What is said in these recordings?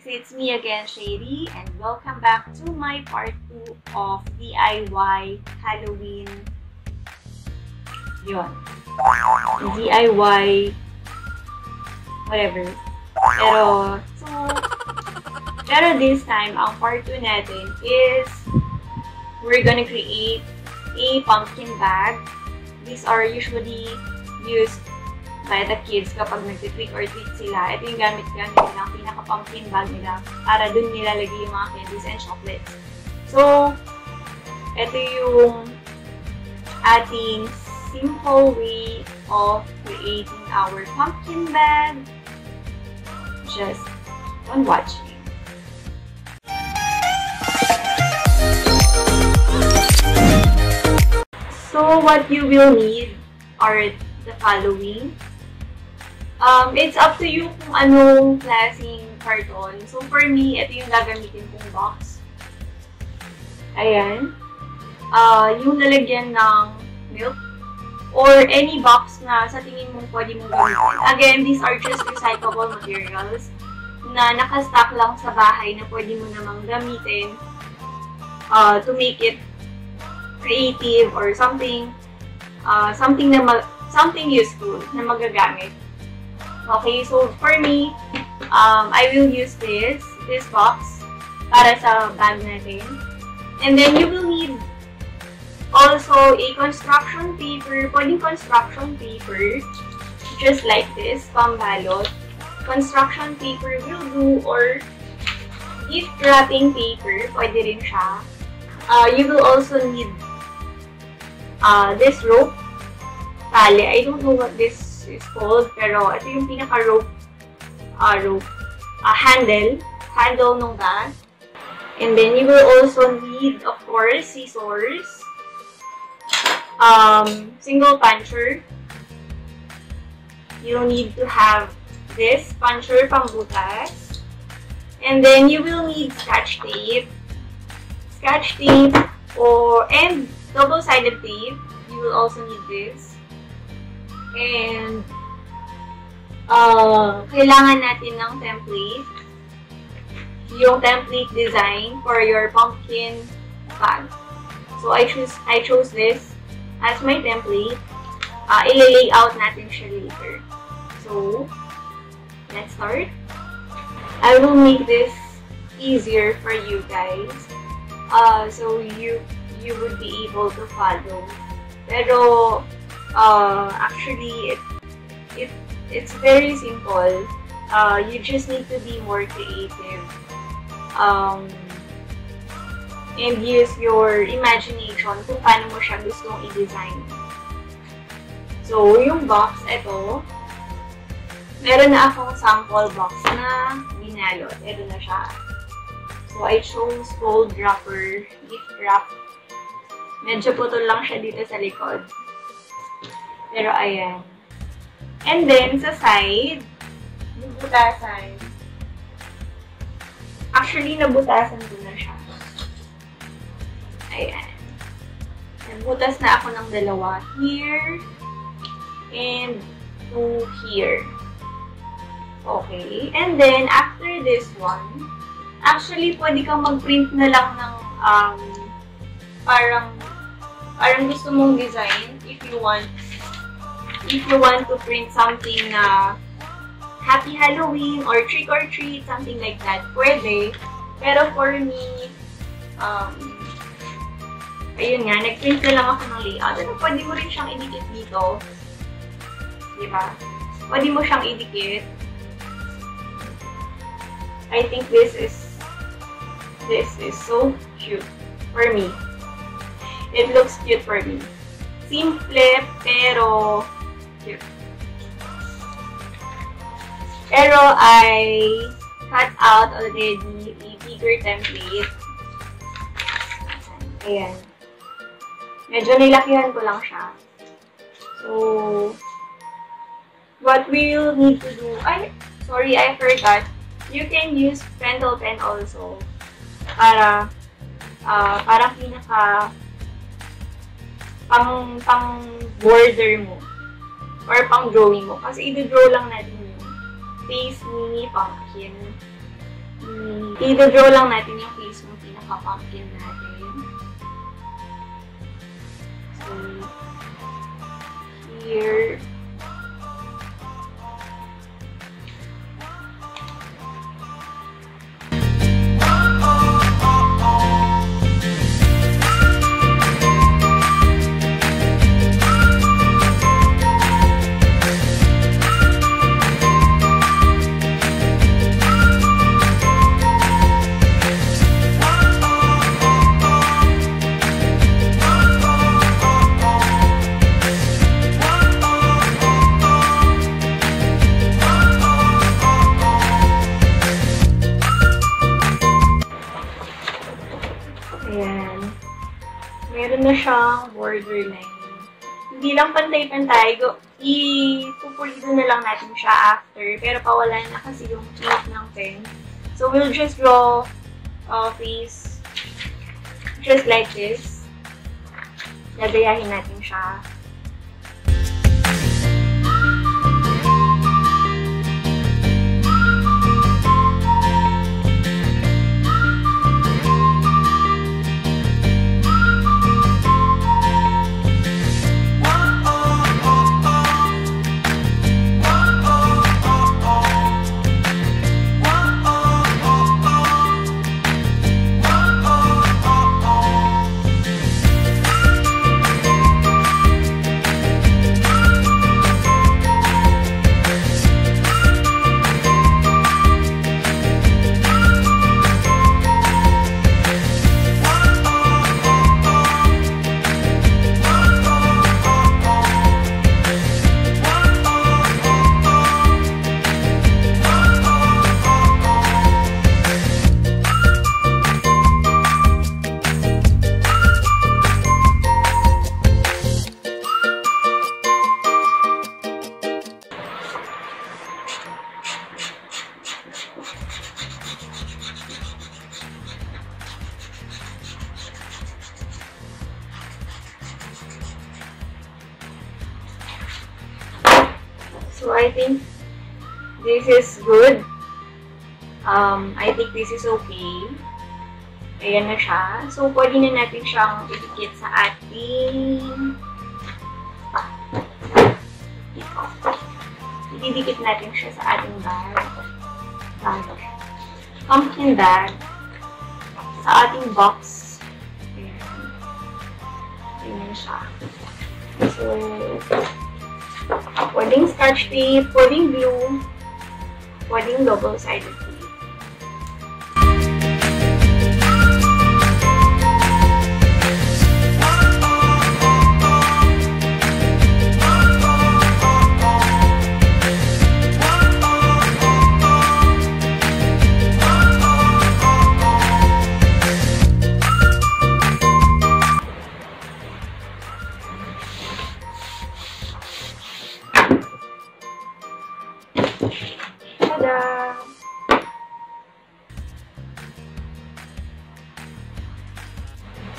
It's me again, Shady, and welcome back to my part 2 of DIY Halloween. Yun. DIY whatever. Pero this time, ang part 2 natin is we're gonna create a pumpkin bag. These are usually used by the kids kapag nag-trick or treat sila. Ito yung gamit nila, pinaka-pumpkin bag nila para dun nilalagay yung mga candies and chocolates. So, ito yung ating simple way of creating our pumpkin bag. Just on watching. So, what you will need are the following. It's up to you kung anong klaseng carton. So, for me, ito yung gagamitin kong box. Ayan. Yung lalagyan ng milk or any box na sa tingin mong pwede mong gamitin. Again, these are just recyclable materials na nakastock lang sa bahay na pwede mo namang gamitin to make it creative or something useful na magagamit. Okay, so for me, I will use this box para sa bag natin. And then you will need also a construction paper, pwedeng construction paper, just like this, pambalot. Construction paper will do, or gift wrapping paper, pwede rin siya. You will also need this rope, tali. I don't know what this is called, pero ito yung pinaka-rope, handle ng bag. And then you will also need, of course, scissors, single puncher. You need to have this puncher pambutas. And then you will need scotch tape, and double-sided tape. You will also need this. And kailangan natin ng template. Yung template design for your pumpkin bag. So I chose this as my template. I-layout natin siya later. So let's start. I will make this easier for you guys. So you would be able to follow. Pero actually, it's very simple. You just need to be more creative and use your imagination kung paano mo siya gustong i-design. So, yung box, ito, meron na akong sample box na binalot. Ito na siya. So, I chose gold wrapper, gift wrap. Medyo putol lang siya dito sa likod. Pero ayan. And then, sa side, yung butasan. Actually, nabutasan ko na siya. Ayan. Nagbutas na ako ng dalawa. Here. And two here. Okay. And then, after this one, actually, pwede kang mag-print na lang ng parang gusto mong design if you want to print something na Happy Halloween or Trick or Treat, something like that, pwede. Pero for me, ayun nga, nag-print na lang ako ng layout. Ano, pwede mo rin siyang idikit dito. Diba? Pwede mo siyang idikit. I think this is so cute for me. It looks cute for me. Simple, pero cute. Pero I cut out already a bigger template. Ayan. Medyo nilakihan ko lang siya. So, what we'll need to do... sorry, I forgot. You can use pencil pen also. Para pinaka pang border mo or pang drawing mo. Kasi i-draw lang natin yung face ni pumpkin i-draw lang natin yung face ng pinaka-pumpkin natin. So, here. Ayan. Meron na siyang borderline. Hindi lang pantay-pantay. Ipupulido na lang natin siya after. Pero pawalan na kasi yung ink ng pen. So, we'll just draw a face just like this. Gagayahin natin siya. So, I think this is good. I think this is okay. Ayan na siya. So, pwede na natin siyang idikit sa ating ididikit natin siya sa ating bag. Pumpkin bag. Sa ating box. Ayan. Ayan siya. So, pwedeng scotch tape, pwedeng glue, pwedeng double-sided tape. Tada!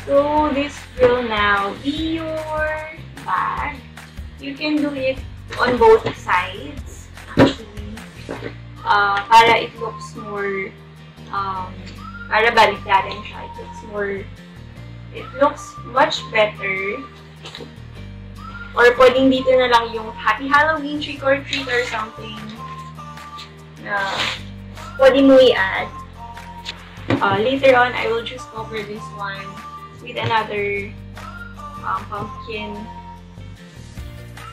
So, this will now be your bag. You can do it on both sides, actually. Para it looks more, para baliktarin siya. It looks much better. Or pwedeng dito na lang yung Happy Halloween, trick or treat or something na pwede mo i-add. Later on, I will just cover this one with another pumpkin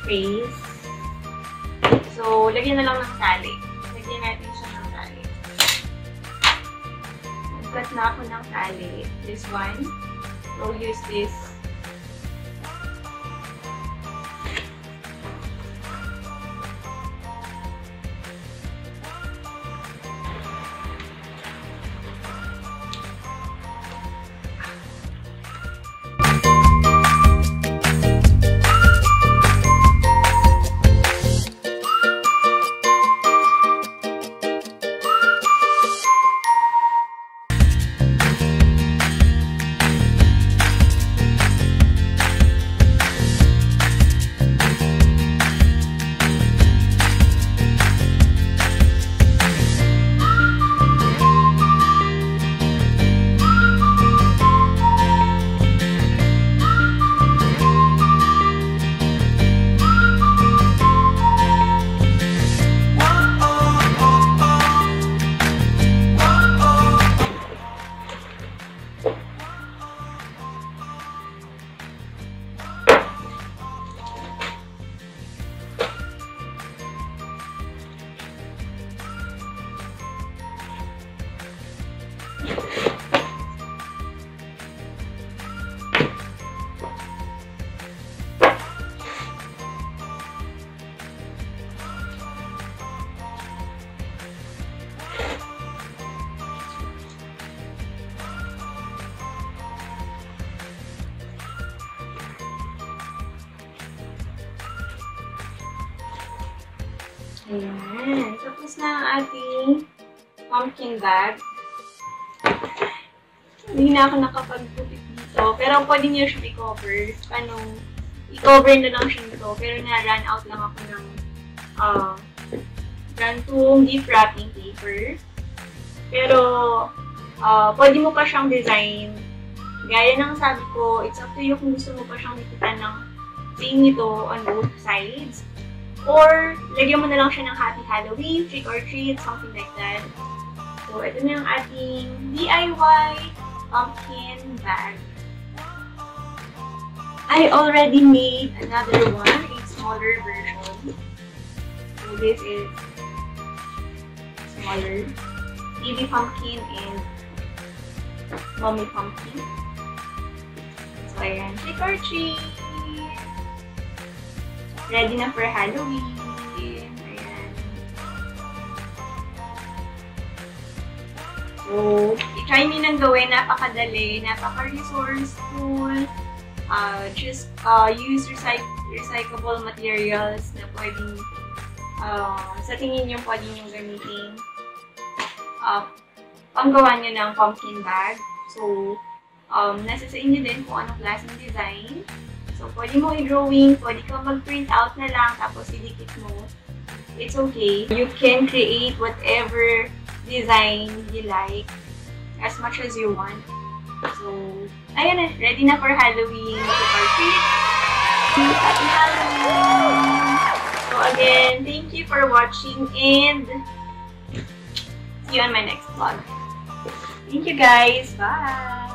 face. So, lagyan na lang ng tali. Lagyan natin siya ng tali. Nag-cut na ako ng tali. This one. We'll use this. Ayan. Tapos na ang ating pumpkin bag. Hindi na ako nakapag-pupit dito. Pero pwede niyo siya i-cover. Paano? I-cover na lang siya dito. Pero na-run out lang ako ng gantong gift wrapping paper. Pero pwede mo pa siyang design. Gaya ng sabi ko, it's up to you kung gusto mo pa siyang dikitan ng same nito on both sides. Or, lagyan mo na lang siya ng Happy Halloween, trick or treat, something like that. So, ito na yung ating DIY pumpkin bag. I already made another one, a smaller version. So, this is smaller. Baby pumpkin and mommy pumpkin. So, ayan. Trick or treat! Ready na for Halloween. Ayan. So, i-try nyo nang gawin. Napakadali. Napaka-resourceful. Just use recyclable materials na pwedeng sa tingin nyo pwede nyo gamitin. Panggawa nyo ng pumpkin bag. So, nasa sa inyo din kung anong klaseng design. So, pwede mo i-drawing, pwede ka mag-print out na lang, tapos idikit mo. It's okay. You can create whatever design you like, as much as you want. So, ayan na. Ready na for Halloween. Happy Halloween! So, again, thank you for watching, and see you on my next vlog. Thank you guys. Bye!